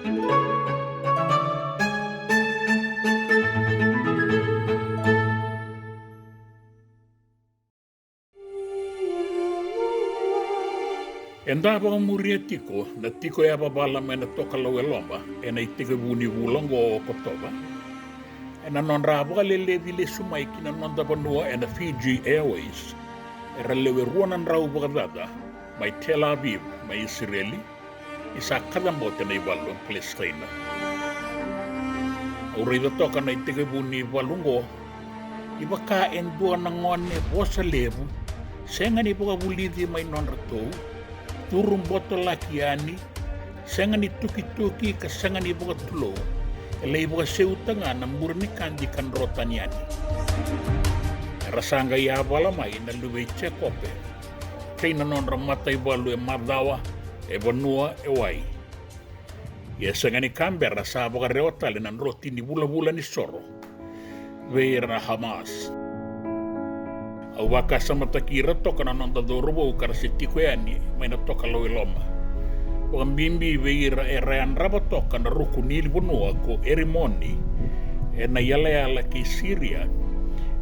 Enda pa muria tiko, na tiko ya babala me na toka lau e lomba, e na itike vuni vulango o kotoba. E na non rabo le levi le sumai ki na non dabanua e na Fiji Airways. E ra lewe ruanan rau bagadada, mai Tel Aviv, mai Israeli, isa kadambote na iwalo ang Palestina. Aurida toka na itike vuni valungo, iba kain dua na ngone bosa levu, senga ni boga vulidi mai non ratou, turun botol laki ani, senga ni tuki-tuki ka senga ni boga tulo, elai boga seutanga na murni kandi kan rotan yani. Rasanga ya bala mai na luwe cekope, kay na non ramata ibalu e madawa, e banua e wai. Ya senga ni Canberra sa boga reotale nan roti ni bula-bula ni soro, veira na Hamas. Au waka sa matakira toka na nonda dorobo ukara si tiko yani may na toka lau iloma. Wakang bimbi veira e rayan raba toka na ruku nili bunua ko erimoni e na yala ki Syria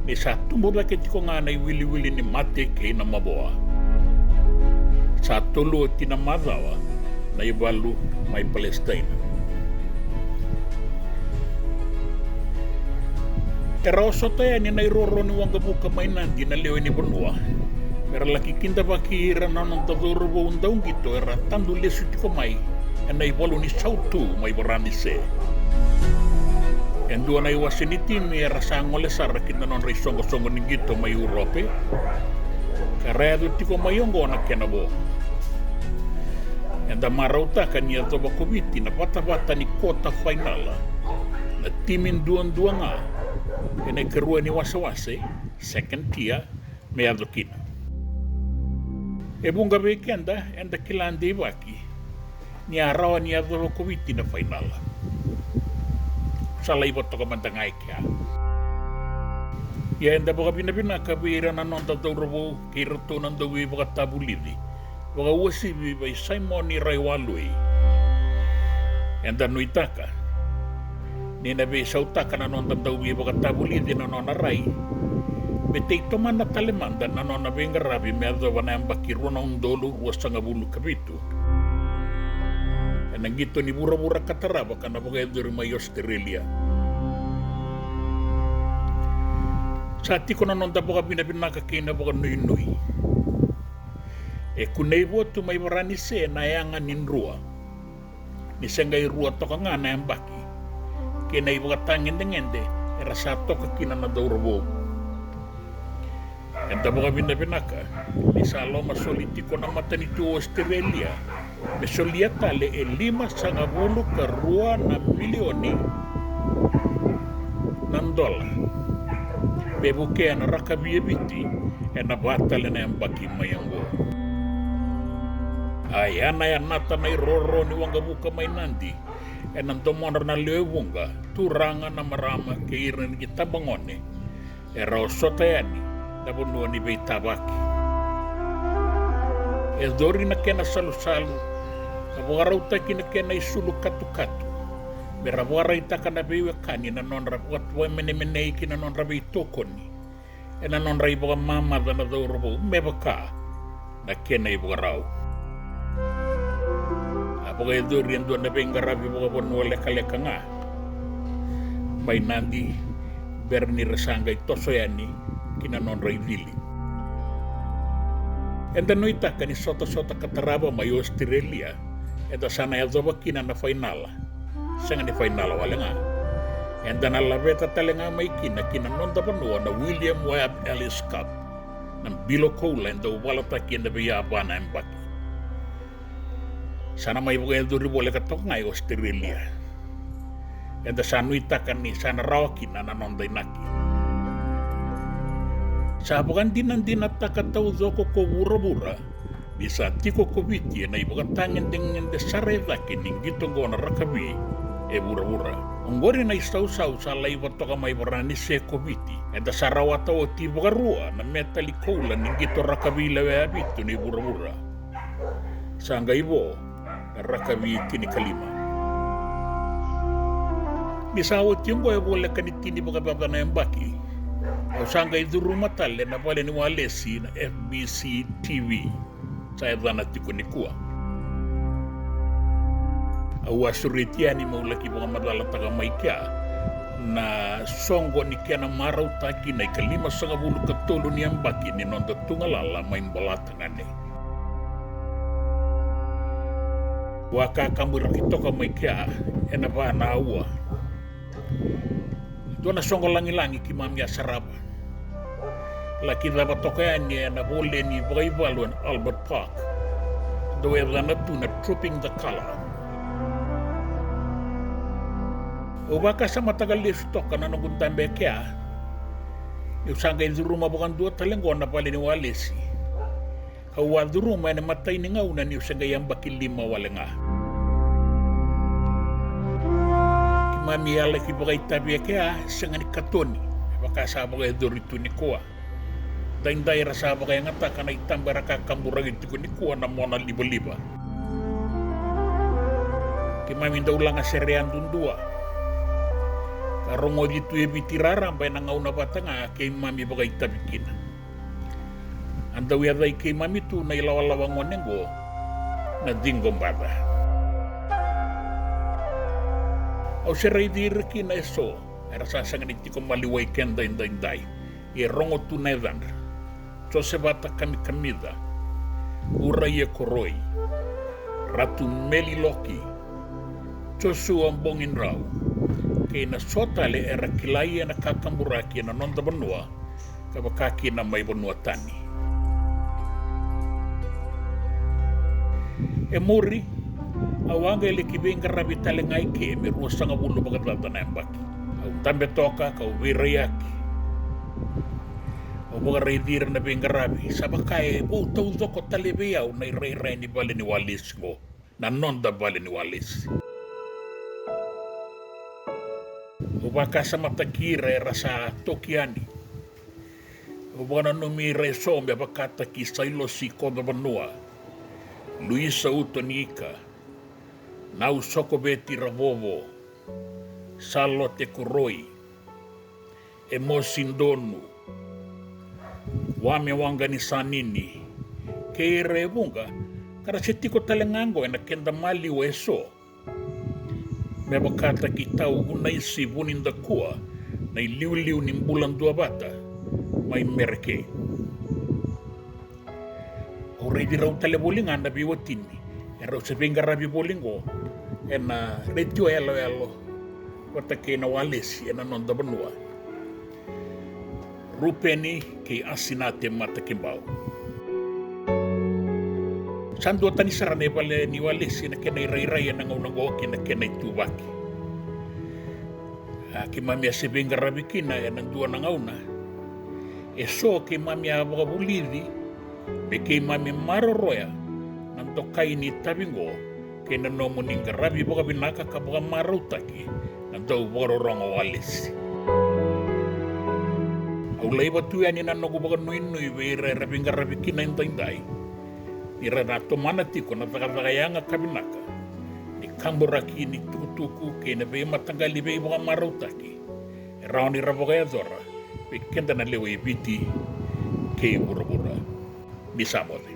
ni sa tumbo ke tiko nga na wili-wili ni mate ke na maboa. Sa tulu tina madawa na ibalu may Palestina. Era osota ya ni nairoro ni wanga buka mainandi na leo ni bonua. Era laki kinda baki ira nanon tadorobo undaung gito era tandu lesu tiko mai. Ena ibolu ni sautu mai borani se. Endua na iwasiniti mi era sangole sara kinda non rei songo ni gito mai Europe. Karaya du tiko mayongo na kenabo. Enda marauta kan ya toba kubiti na bata-bata ni kota finala. Na timin duan-duan nga. Ene kerua ni wase-wase, second tier, me adokina. E bunga bekenda, enda kilande ibaki, ni arawa ni adokowiti na final. Sala iba toka mandangai kia. Ya enda baka binabina kabira na nonta daurabo, kirato nandawi baka tabulidi, baka wasibi by Simon ni Raiwalui. Enda nuitaka, ni nabe sautaka na non tandau iba katabuli din na non aray. Bete ito man na talimanda na non nabe ngarabi me adawa na ang bakiro na undolo ruwas sa ngabulu kabitu. Anang gito ni bura-bura kataraba ka na bagay doon may Australia. Sa ati ko na non tabo ka binabinaka kayo na baga nui-nui. E kunaibo tu may marani se na yangan ninrua. Nisangay ruwa to ka nga na ang baki. Kena ibu katangin dengende era satu kekina na daurbo. Enta boga binaka ni salo masolitiko na mata ni tu Australia. Mesoliata le 5 ke 2 milioni ng dola. Bebuke na rakabiye biti ena batale na yang baki mayango. Ayana ya nata na iroro ni wanga buka may nandi. Enang tomon na lewunga turanga na marama keiran kita bangone era osotayani na bunua ni beitabaki e dori na kena salu-salu na buarauta kina kena isulu katu-katu mera buaraita kana bewe kani na non rabuat wa mene-mene kina non rabi tokoni e na non rai boga mama da na daurabo mebaka na kena ibuarau. Boga itu riendu na bengarabi boga bonua leka-leka nga. May nandi berni resangga tosoyani kina non raivili. Enda noita kani sota-sota kataraba may Australia. Enda sana ya zoba kina na finala. Sanga ni finala wala nga. Enda na labeta talenga may kina non dapanua na William Webb Ellis Cup. Nang bilokola enda walata kina biyabana embaki. Sana may buka yung boleh katok ngay Australia. Enda sanuita kan ni sana rawakin na nanonday naki. Sa bukan dinan-dinat takataw zoko ko bura-bura, bisa tiko kubiti na ibukan tangin dengan desaredakin ning gitong go na rakabi e bura-bura. Onggori na isaw-saw sa laibat to ka may barani se kubiti. Enda sarawata o tibukarua na metalikola ning gito rakabi lawe abito ni bura-bura. Sangga ibo rakabi kini kalima. Misawo timbo e bolle kanitini boka baba na mbaki. Usanga idhuru matale na pale ni walesi na FBC TV. Saya dhana tikunikua. Awasuritia maulaki boka madala taga maikia. Na songo ni kiana marau taki na ikalima sanga bulu katolu ni ambaki ni nonda tungalala maimbalata ngane. Waka kambura kitoka maikia ena vana aua. Dona songo langi-langi ki mamia saraba. Laki dava tokayani ena vole ni Vaivaluan Albert Park. Doe vana tuna Trooping the Color. Ubaka sama tagalis toka na nungguntambe kya. Usanga iduruma bukan dua talengona pale ni walesi. Kawa duruma ena matay ni ngauna ni usanga yambaki 5 walenga. Mami ala ki bagai tabi kaya sangani katoni baka sa bagai doritu ni kuwa dain daira sa bagai ngata kana itambara ka kambura gitu ni kuwa na mona liba-liba ki mami ndaulanga serean dundua karongo gitu e bitirara sampai na ngauna batanga ki mami bagai tabi kina anda wi dai ki mami tu na ilawa-lawa ngonengo na dingom baba. Au serai dirki na eso, era sasang niti ko maliway kenda inday, e rongo tunedan, so se bata kami kamida, uraye koroi, ratu meli loki, so su ambongin rau, kay na sotale era kilaya na kakamburaki na nonda banua, kabakaki na may banua tani. E muri, awanga ile kibenga rabi talengai ke me ruasanga bulu bagatata na mbaki au tambe toka ka ubira yaki au baga reidir na benga rabi sabakai bu tau zoko talebe au na rai ni bale ni walis ngo na nonda bale ni walis ubaka sama takira rasa tokiani ubana no mi resombe bakata ki sailo si koda banua Luisa Utonika Nau soko beti ravovo, salo te kuroi, e mo sindonu, wame wanga ni sanini, ke rebunga, kara setiko talengango ena kenda mali weso. Me bakata kitau unai si bunin da kua, na liu-liu ni bulan 2 bata, mai merke. Ore di rau tale bolingan na biwatini, rau sebenga rabi bolingo, ena retio elo wata ke na walis ena nonda banua rupeni ke asinate mata kimbau sando tani sarane bale ni walis ena kena irai ena ngaunango kena kena itubaki ki mami asebenga rabikina ena dua nangauna eso ke mami ababulidi be ke mami maroroya nantokai ni tabingo kena nomo ninga rabi boka binaka ka boka marutaki nantau boro rongo walis au lai batu yani nanogu boka nui weira rabi nga rabi kina intai ira na tomana tiko na taka kabinaka ni kamburaki ni tukutuku kena be matangali be boka marutaki raoni raboka yadora be kenda na lewe biti ke burabura bisa mode